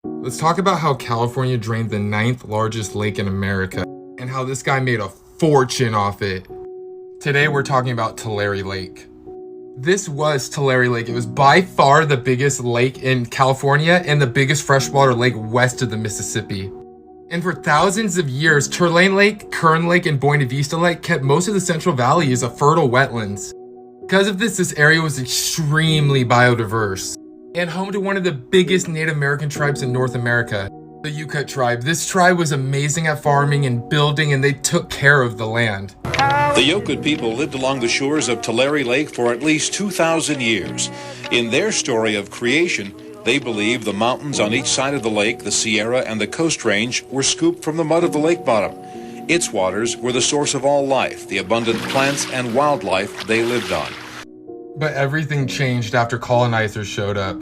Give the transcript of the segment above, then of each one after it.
Let's talk about how California drained the ninth largest lake in America and how this guy made a fortune off it. Today we're talking about Tulare Lake. This was Tulare Lake. It was by far the biggest lake in California and the biggest freshwater lake west of the Mississippi. And for thousands of years, Tulare Lake, Kern Lake, and Buena Vista Lake kept most of the Central Valley as a fertile wetlands. Because of this area was extremely biodiverse and home to one of the biggest Native American tribes in North America, the Yukut tribe. This tribe was amazing at farming and building, and they took care of the land. The Yokut people lived along the shores of Tulare Lake for at least 2,000 years. In their story of creation, they believe the mountains on each side of the lake, the Sierra and the Coast Range, were scooped from the mud of the lake bottom. Its waters were the source of all life, the abundant plants and wildlife they lived on. But everything changed after colonizers showed up.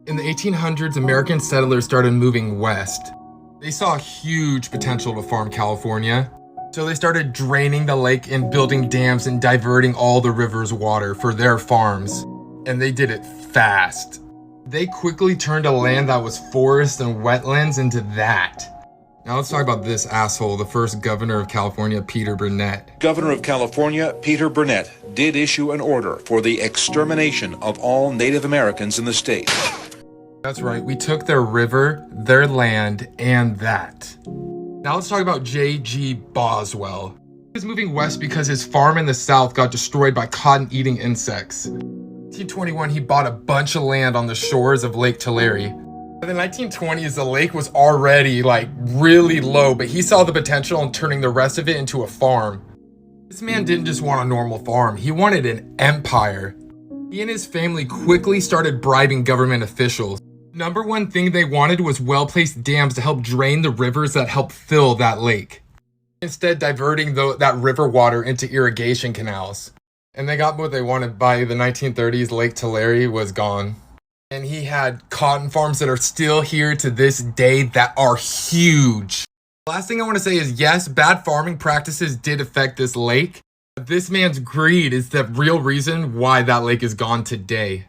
In the 1800s, American settlers started moving west. They saw huge potential to farm California, so they started draining the lake and building dams and diverting all the river's water for their farms. And they did it fast. They quickly turned a land that was forest and wetlands into that. Now let's talk about this asshole, the first governor of California, Peter Burnett. Governor of California, Peter Burnett, did issue an order for the extermination of all Native Americans in the state. That's right, we took their river, their land, and that. Now let's talk about J.G. Boswell. He was moving west because his farm in the south got destroyed by cotton-eating insects. In 1921, he bought a bunch of land on the shores of Lake Tulare. By the 1920s, the lake was already really low, but he saw the potential in turning the rest of it into a farm. This man didn't just want a normal farm, he wanted an empire. He and his family quickly started bribing government officials. Number one thing they wanted was well-placed dams to help drain the rivers that help fill that lake, instead diverting that river water into irrigation canals. And they got what they wanted. By the 1930s, Lake Tulare was gone. And he had cotton farms that are still here to this day that are huge. Last thing I want to say is, yes, bad farming practices did affect this lake, but this man's greed is the real reason why that lake is gone today.